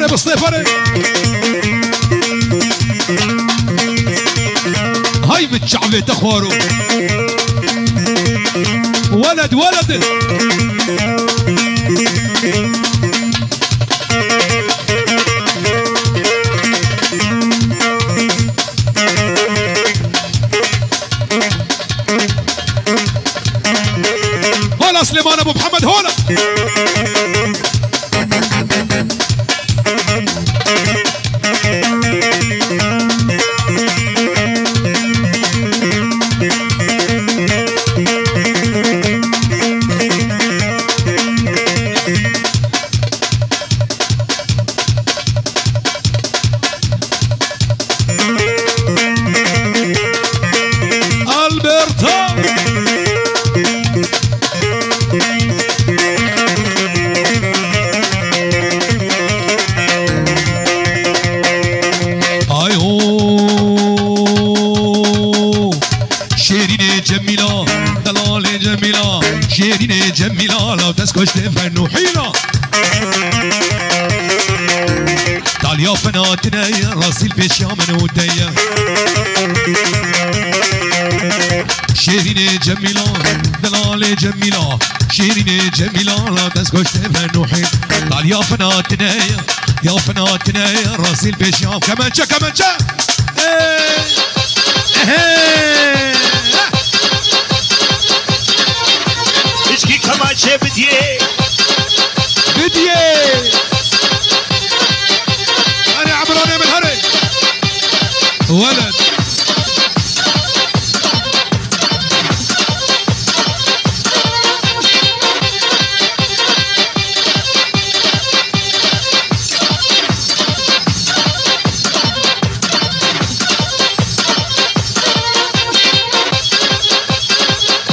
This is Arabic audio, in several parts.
بالصيفرة هاي متشعبة تخوارو ولد ولد هولا سليمان ابو محمد هولا جميلة لو تسكش تفنو حيلة تعال يا فناتنا يا راسي البيش يا منودية شيريني جميلة دلالي جميلة شيريني جميلة لو تسكش تفنو حيلة تعال يا فناتنا يا راسي البيش يا كمانشا كمانشا اشكي كمان شي بديه انا عمراني من هري ولد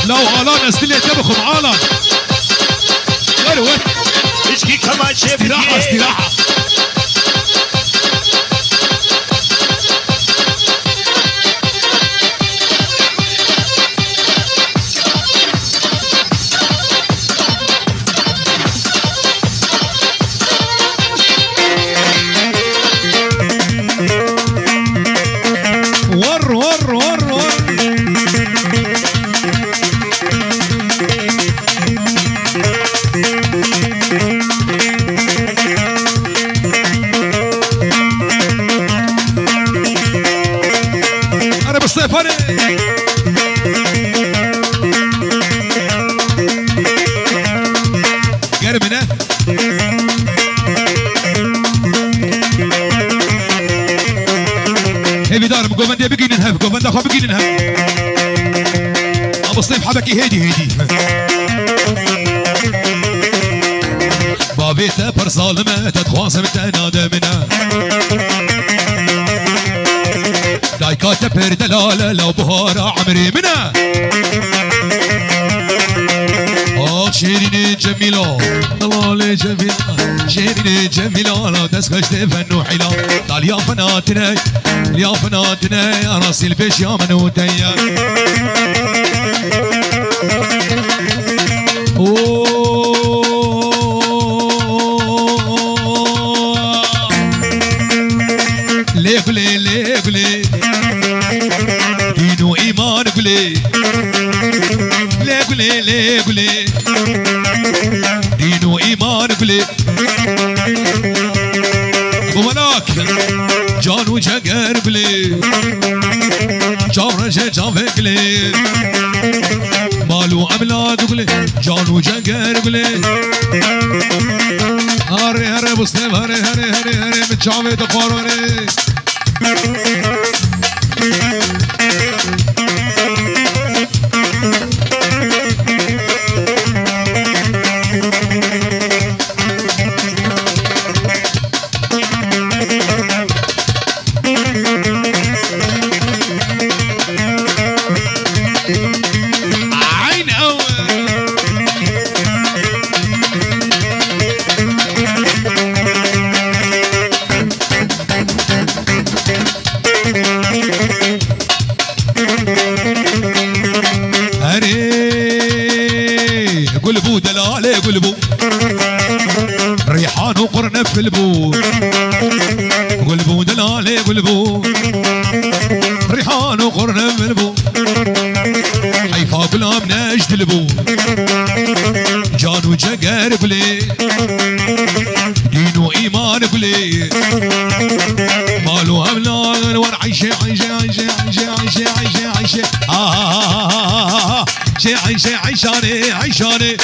لو غلان استلي تبخم عالم وين اشكي كمان شي استراحة استراحة ور انا بالصيفرة قرب هنا هيدي دار بقوفندي بقي ننهف قوفندا خو بقي ننهف ابو الصيف حبكي هيدي بابيته بر ظالمه تتخواصم تنادمنا دايكاته بر دلاله لو بهاره عمري منا شيريني جميلة دلالي جميلة شيريني جميلة لو تسخش تفنو حيلة تعال يا فناتنا يا راسي البيش يا منودية ليه قولي دينو إيمان قولي ليه قولي دينو إيمان قولي أبو ملاك جان وجاقر قولي جان رجا جان فقلي مالو أملاك قولي جان وجاقر قولي هري بصنف هري متشعبي تقوار هري قلبو دلالي قلبو ريحان ريحان وقرنف في البود قلبو دلالي قلبو ريحان وقرنف في البود حيفا بلا مناجد البود جان وجقر بلي دين وإيمان بلي مالو أملان ور عيشة عيشة عيشة عيشة عيشة عيشة عيشة عيشة عيشاني عيشاني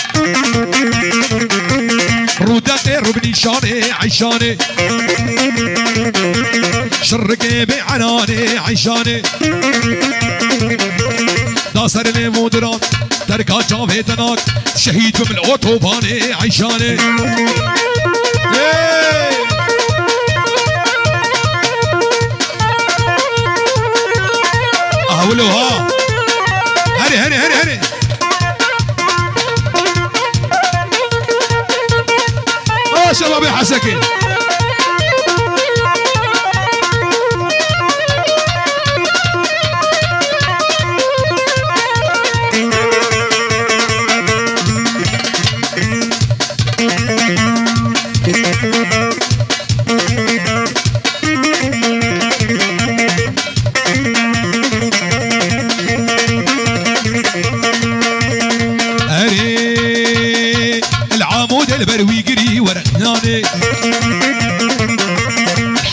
رودتي ربني شاني عيشاني شرقي بعناني عيشاني داسر لي مودرات تركات جافيتناك شهيد من الأوتوباني عيشاني أهولو ها هني هني هني هني شباب يا حسكي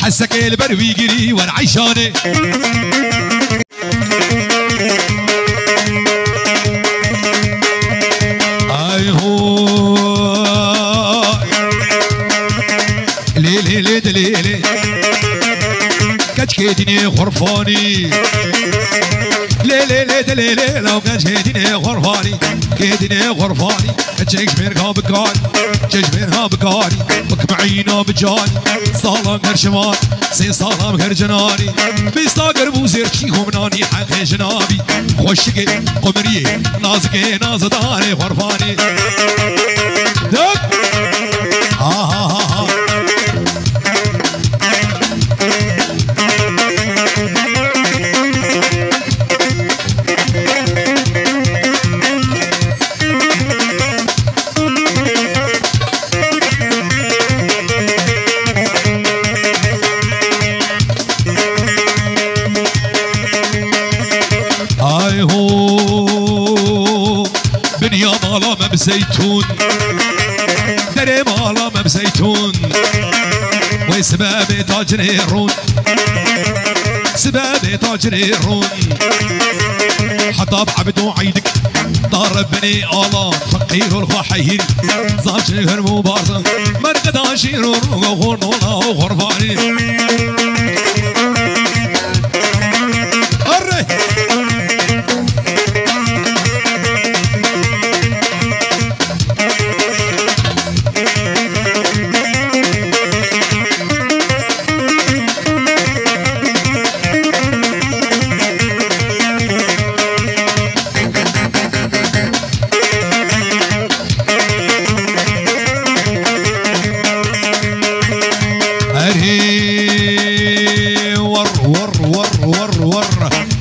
حسك البروي يجري وانا عيشاني اي هو ليلي ليلي ليلي كتشكيدني غرفاني ليلي ليلي ليلي لو كتشكيدني غرفاني كيدني غرفاني تشجمرها بكاري تشجمرها بكاري مكمعينا بجاني صالم غير شمال سي صالم غير جناني بيستاقر بوزير شيخو مناني حق جنابي خوشقي قمريه نازقي نازداني غرفاني دك بزيتون دري مالا ما بزيتون وسبابي تاجريرون سبابي تاجريرون حطاب عبدو عيدك ضارب بني آلان فقير الخحير زاجر مبارزة مرقد عشير وغور نولا وغرباني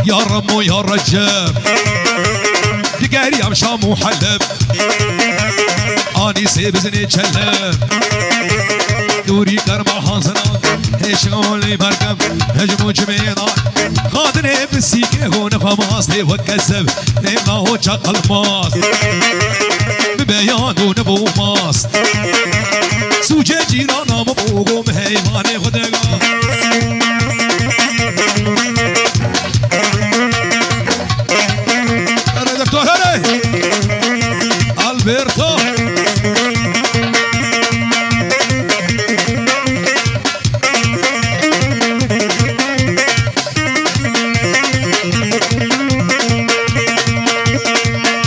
يا رمو يا رجاب دقاري عم شام وحلب اني سيبزني تشلب دوري كرما حاصنات هشغولي مركب هجمو جميلات خاطني بالسيكه هون خماصي وكسب نيما هو شق الماس ببيان ونبو ماس سوجه جيرانا مبوغو مهيماني خدقا Alberto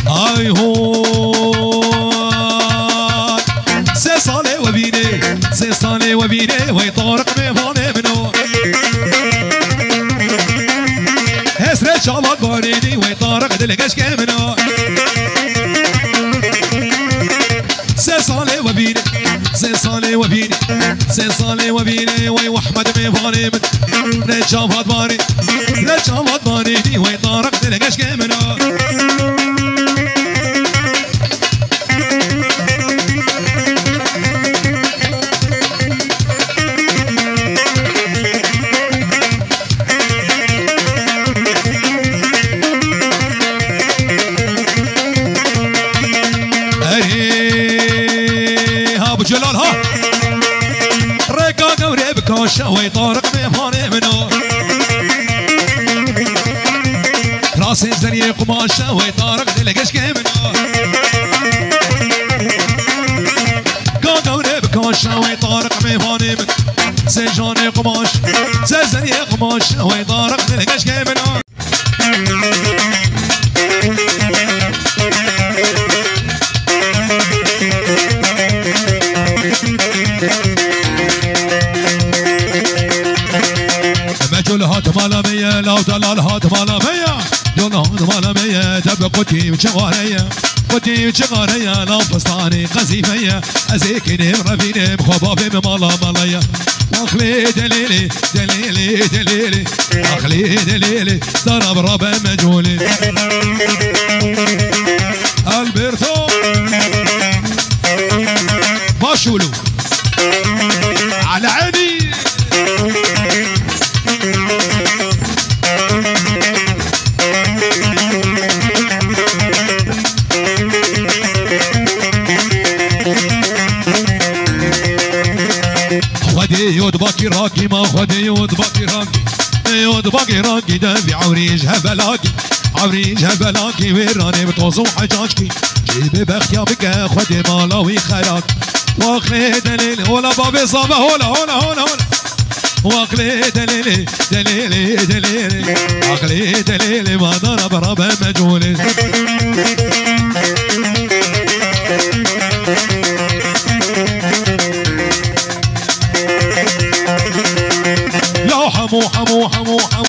ay ho se sale wa bine ويطارق ميفاني منو هسرة شالات باريني ويطارق دلقش كمنو سي صالي وبيني وي واحمد ميفاني من رجافات باري رجافات باريني ويطارق دلقش كمنو جلال ها ريكا قوري بكوشة ويطارق ميفاني منو راسي زري قماشة ويطارق دلقش كيمنو قوري بكوشة ويطارق ميفاني منو سجاني قماش زري قماشة ويطارق دلقش كيمنو جلهات مالامية لو دلالهات مالامية جلهات مالامية تبقتي وشغارية قتي وشغارية لو فستاني قزيفية أزيكني برفيني بخبابي بمالا مالية أخلي دليلي دليلي دليلي أخلي دليلي ضرب ربا مجهولي البرتو ماشولو على عيني خدي يود باكي راكي ما خدي يود باكي راكي يود باكي راكي دافي عوريجها بلاكي عوريجها بلاكي ويراني بتوزو حجاجكي جيبي بختيا بك خدي مالاوي خراك واخلي دليلي ولا بابي صابه هولا هولا هولا هولا واخلي دليلي دليلي دليلي اخلي دليلي ما ضرب ربا مجهولي لا حمو حمو حمو حمو